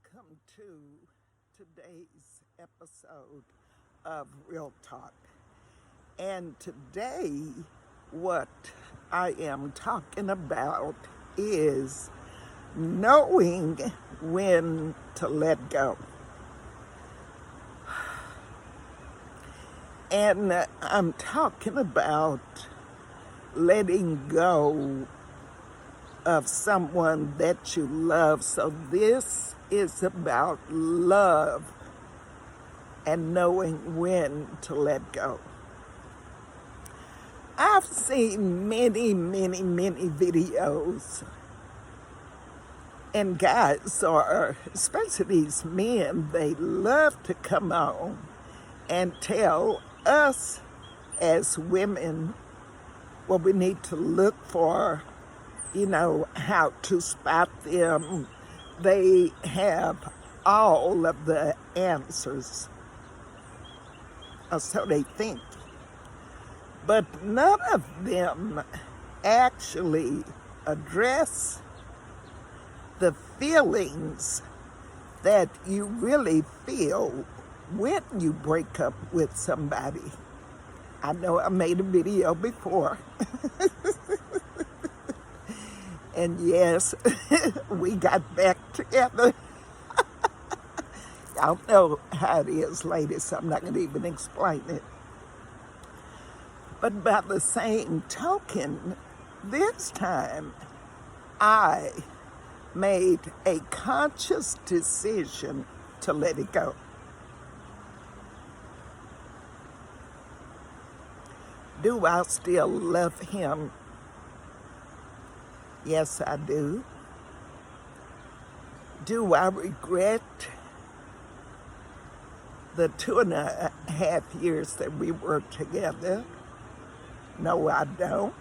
Welcome to today's episode of Real Talk. And today, what I am talking about is knowing when to let go. And I'm talking about letting go of someone that you love. So this is about love and knowing when to let go. I've seen many videos, and guys, or especially these men, they love to come on and tell us as women what we need to look for, how to spot them. They have all of the answers, or so they think. But none of them actually address the feelings that you really feel when you break up with somebody. I know I made a video before. And yes, we got back together. Y'all know how it is, ladies, so I'm not going to even explain it. But by the same token, this time I made a conscious decision to let it go. Do I still love him? Yes, I do. Do I regret the 2.5 years that we were together? No, I don't.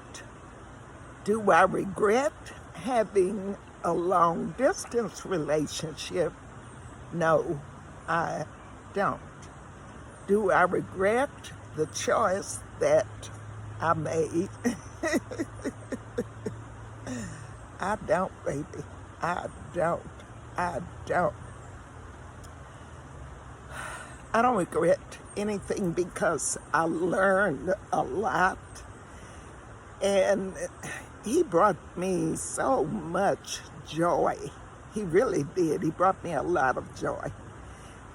Do I regret having a long distance relationship? No, I don't. Do I regret the choice that I made? I don't, baby. I don't. I don't regret anything because I learned a lot. And he brought me so much joy. He really did. He brought me a lot of joy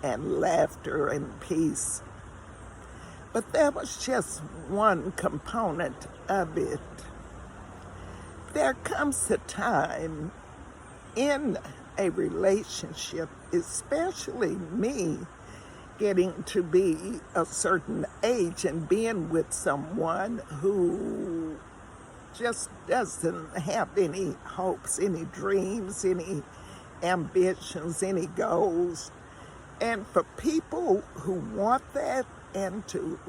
and laughter and peace. But there was just one component of it. There comes a time in a relationship, especially me getting to be a certain age and being with someone who just doesn't have any hopes, any dreams, any ambitions, any goals. And for people who want that and to,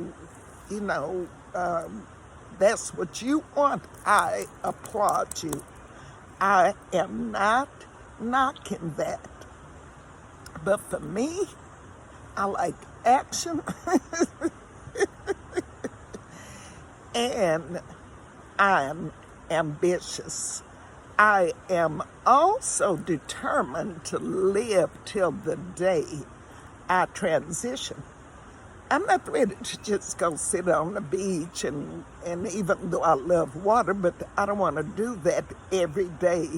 that's what you want, I applaud you. I am not knocking that. But for me, I like action. And I'm ambitious. I am also determined to live till the day I transition. I'm not ready to just go sit on the beach and even though I love water, but I don't want to do that every day,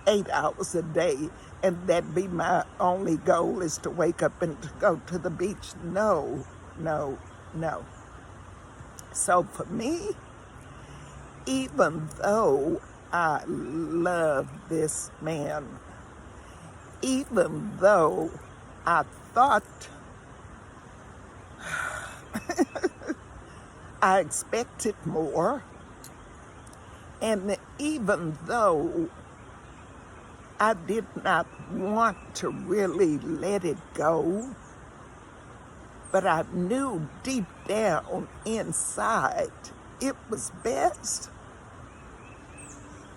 8 hours a day, and that be my only goal is to wake up and to go to the beach. No. So for me, even though I love this man, even though I thought I expected more, and even though I did not want to really let it go, but I knew deep down inside it was best,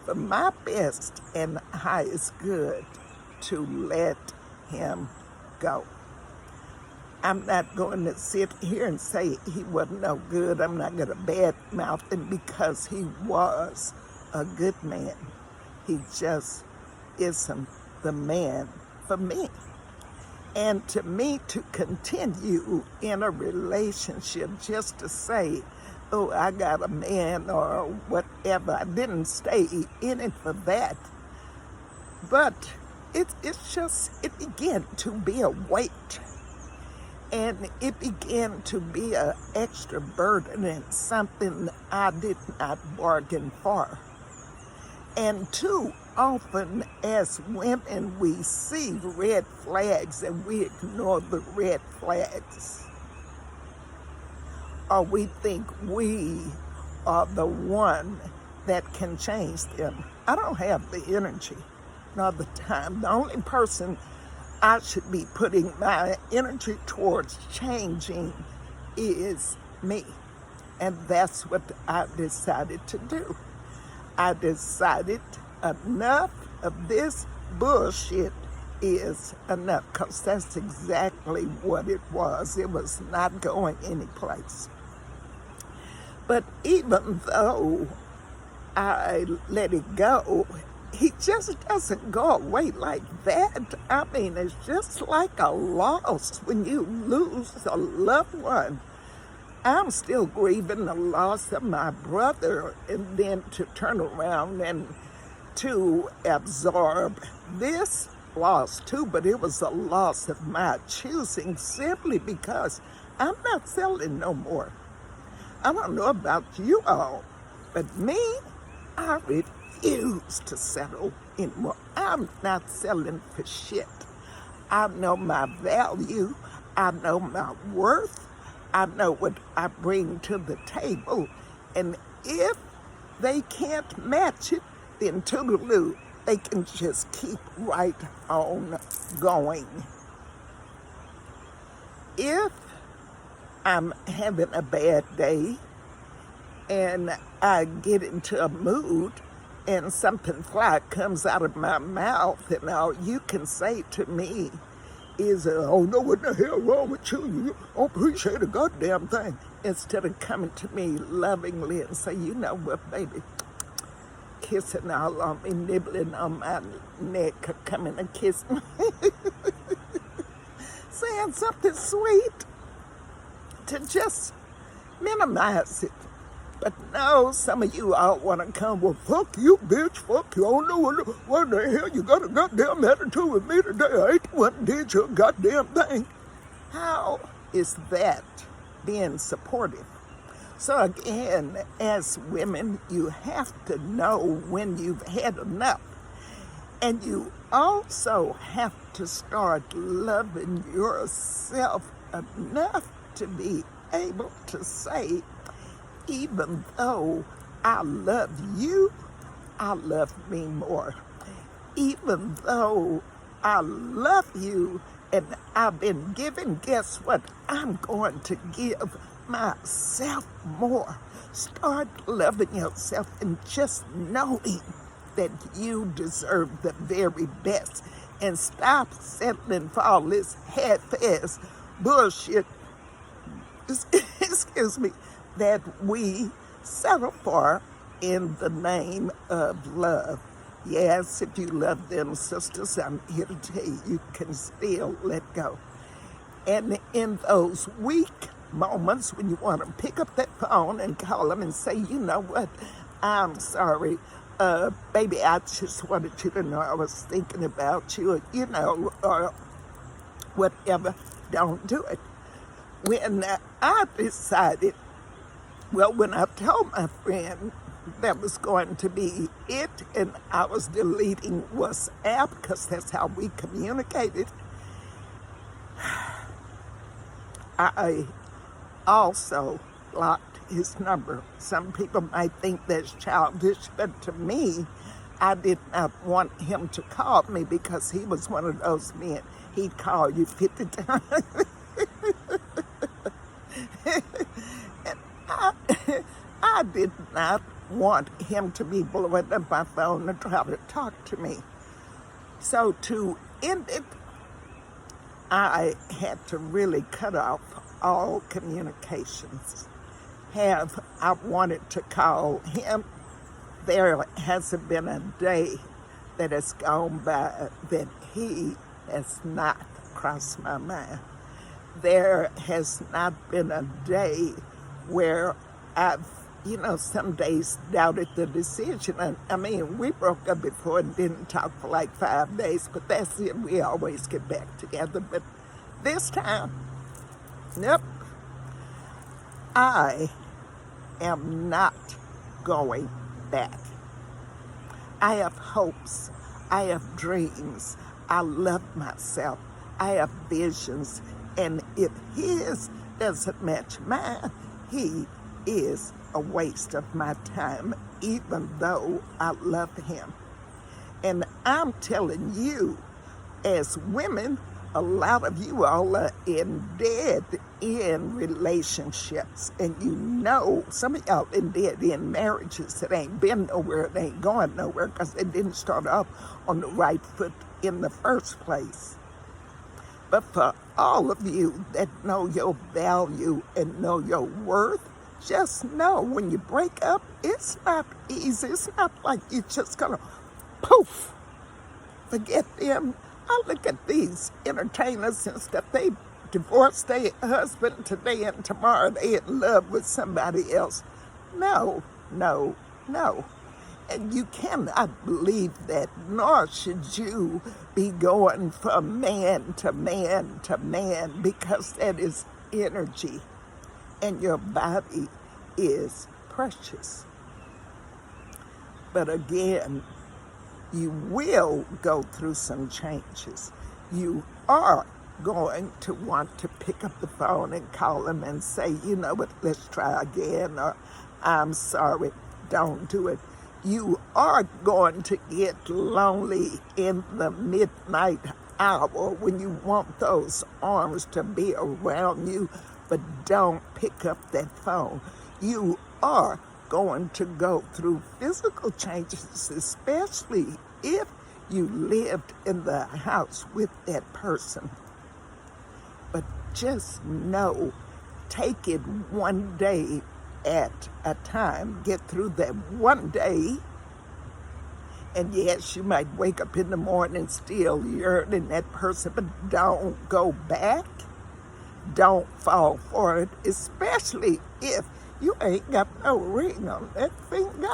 for my best and highest good, to let him go. I'm not going to sit here and say he wasn't no good. I'm not going to badmouth him because he was a good man. He just isn't the man for me. And to me, to continue in a relationship just to say, oh, I got a man or whatever, I didn't stay in it for that. But it began to be a weight. And it began to be an extra burden and something I did not bargain for. And too often as women, we see red flags and we ignore the red flags. Or we think we are the one that can change them. I don't have the energy nor the time. The only person I should be putting my energy towards changing is me. And that's what I decided to do. I decided enough of this bullshit is enough, because that's exactly what it was. It was not going anyplace. But even though I let it go, he just doesn't go away like that. I mean, it's just like a loss when you lose a loved one. I'm still grieving the loss of my brother, and then to turn around and to absorb this loss too, but it was a loss of my choosing simply because I'm not selling no more. I don't know about you all, but me, I refuse to settle anymore. I'm not selling for shit. I know my value. I know my worth. I know what I bring to the table. And if they can't match it, then toodaloo, they can just keep right on going. If I'm having a bad day and I get into a mood and something fly comes out of my mouth and all you can say to me is, oh no, what the hell wrong with you? You don't appreciate a goddamn thing. Instead of coming to me lovingly and say, you know what, baby, kissing all on me, nibbling on my neck, coming and kiss me. Saying something sweet to just minimize it. But no, some of you all want to come, well, fuck you, bitch, fuck you. I don't know what the hell you got a goddamn attitude with me today. I ain't the one did your goddamn thing. How is that being supportive? So again, as women, you have to know when you've had enough. And you also have to start loving yourself enough to be able to say, even though I love you, I love me more. Even though I love you and I've been given, guess what? I'm going to give myself more. Start loving yourself and just knowing that you deserve the very best. And stop settling for all this half-ass bullshit, excuse me, that we settle for in the name of love. Yes, if you love them sisters, I'm here to tell you, you can still let go. And in those weak moments when you want to pick up that phone and call them and say, you know what, I'm sorry, baby, I just wanted you to know I was thinking about you, you know, or whatever, don't do it. When I decided, well, when I told my friend that was going to be it, and I was deleting WhatsApp because that's how we communicated, I also blocked his number. Some people might think that's childish, but to me, I did not want him to call me because he was one of those men. He'd call you 50 times. I did not want him to be blowing up my phone and try to talk to me. So to end it, I had to really cut off all communications. I wanted to call him. There hasn't been a day that has gone by that he has not crossed my mind. There has not been a day where I've, some days doubted the decision. And I mean, we broke up before and didn't talk for like 5 days, but that's it. We always get back together. But this time, nope, I am not going back. I have hopes. I have dreams. I love myself. I have visions. And if his doesn't match mine, he is a waste of my time, even though I love him. And I'm telling you, as women, a lot of you all are dead in relationships. And some of y'all dead in marriages that ain't been nowhere, it ain't going nowhere, because they didn't start off on the right foot in the first place. But for all of you that know your value and know your worth, just know when you break up, it's not easy. It's not like you're just gonna poof, forget them. I look at these entertainers and stuff. They divorced their husband today and tomorrow they in love with somebody else. No, no, no. And you cannot believe that, nor should you be going from man to man to man, because that is energy and your body is precious. But again, you will go through some changes. You are going to want to pick up the phone and call them and say, you know what, let's try again, or I'm sorry, don't do it. You are going to get lonely in the midnight hour when you want those arms to be around you, but don't pick up that phone. You are going to go through physical changes, especially if you lived in the house with that person. But just know, take it one day at a time. Get through that one day. And yes, you might wake up in the morning still yearning that person, but don't go back. Don't fall for it, especially if you ain't got no ring on that finger.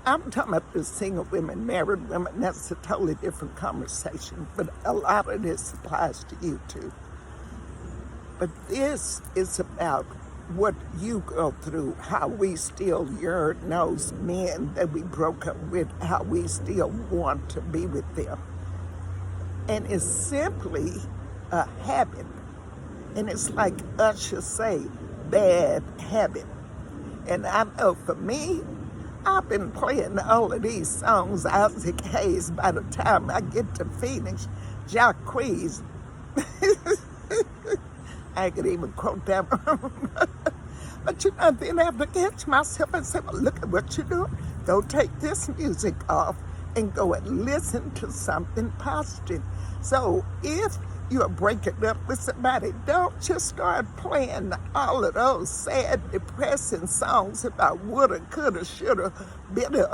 I'm talking about the single women, married women. That's a totally different conversation, but a lot of this applies to you too. But this is about what you go through, how we still yearn those men that we broke up with, how we still want to be with them. And it's simply a habit. And it's like Usher say, bad habit. And I know for me, I've been playing all of these songs, Isaac Hayes, by the time I get to Phoenix, Jacquees. I could even quote that one. But then I have to catch myself and say, well, look at what you're doing. Go take this music off and go and listen to something positive. So if you're breaking up with somebody, don't just start playing all of those sad, depressing songs about woulda, coulda, shoulda, better.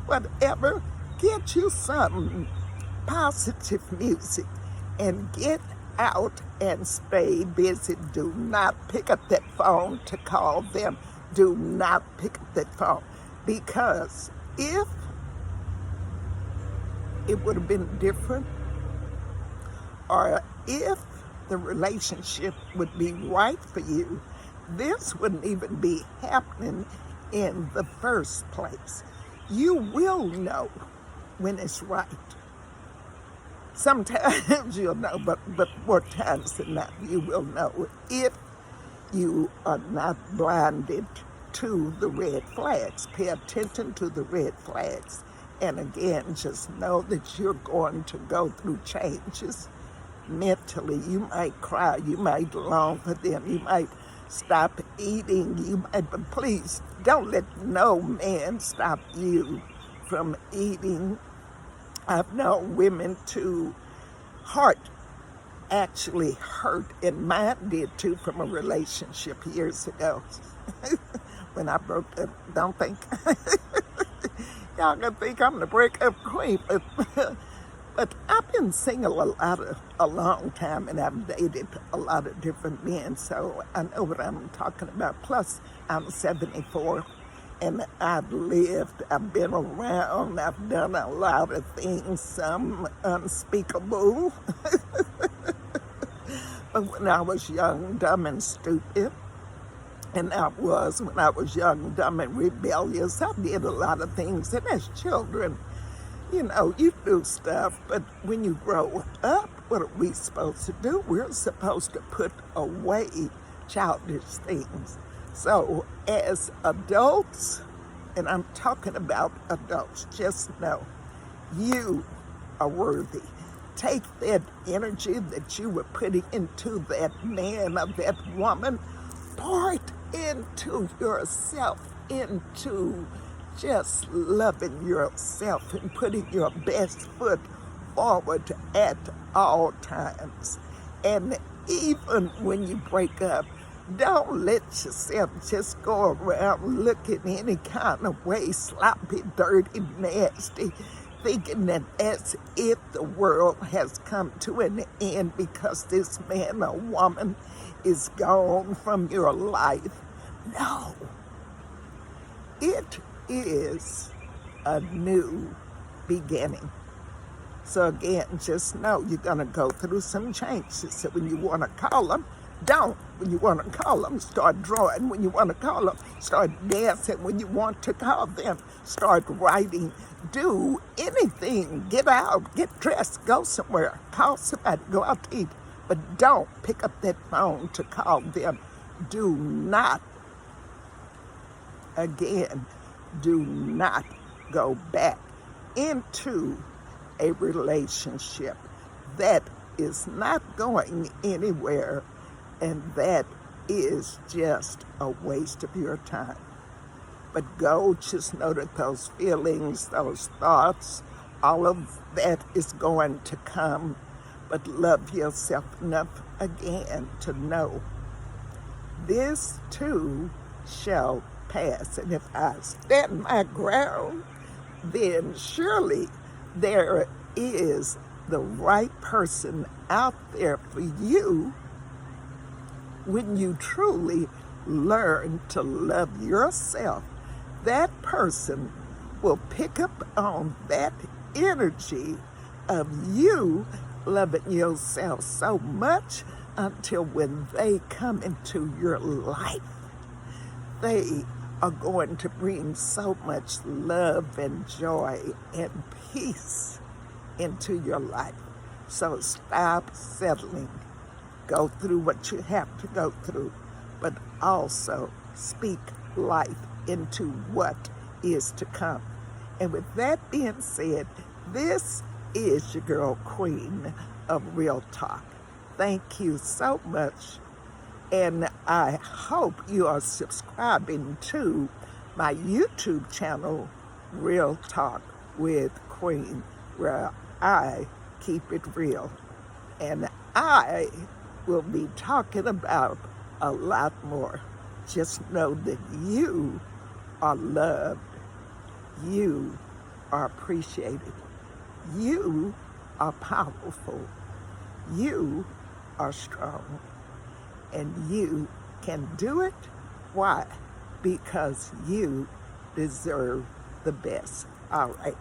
Whatever. Get you some positive music and get out and stay busy. Do not pick up that phone to call them. Do not pick up that phone, because if it would have been different, or if the relationship would be right for you, this wouldn't even be happening in the first place. You will know when it's right. Sometimes you'll know, but more times than not, you will know if you are not blinded to the red flags. Pay attention to the red flags. And again, just know that you're going to go through changes mentally. You might cry, you might long for them, you might stop eating, but please don't let no man stop you from eating. I've known women to heart actually hurt, and mine did too, from a relationship years ago when I broke up. Don't think. Y'all gonna think I'm the breakup queen, but but I've been single a long time, and I've dated a lot of different men, so I know what I'm talking about. Plus, I'm 74, and I've lived, I've been around, I've done a lot of things, some unspeakable. But when I was young, dumb, and stupid, and I was, when I was young, dumb, and rebellious, I did a lot of things. And as children, you know, you do stuff, but when you grow up, what are we supposed to do? We're supposed to put away childish things. So as adults, and I'm talking about adults, just know you are worthy. Take that energy that you were putting into that man or that woman, pour it into yourself, into just loving yourself and putting your best foot forward at all times. And even when you break up, don't let yourself just go around looking any kind of way, sloppy, dirty, nasty, thinking that that's it, the world has come to an end because this man or woman is gone from your life. No. It is a new beginning. So again, just know you're going to go through some changes. So when you want to call them, don't. When you want to call them, start drawing. When you want to call them, start dancing. When you want to call them, start writing. Do anything. Get out, get dressed, go somewhere, call somebody, go out to eat. But don't pick up that phone to call them. Do not, again, do not go back into a relationship that is not going anywhere, and that is just a waste of your time. But go, just know that those feelings, those thoughts, all of that is going to come. But love yourself enough again to know this too shall pass. And if I stand my ground, then surely there is the right person out there for you when you truly learn to love yourself. That person will pick up on that energy of you loving yourself so much until when they come into your life, they are going to bring so much love and joy and peace into your life. So stop settling. Go through what you have to go through, but also speak life into what is to come. And with that being said, this is your girl Queen of Real Talk. Thank you so much. And I hope you are subscribing to my YouTube channel, Real Talk with Queen, where I keep it real. And I will be talking about a lot more. Just know that you are loved. You are appreciated. You are powerful. You are strong. And you can do it. Why? Because you deserve the best. All right.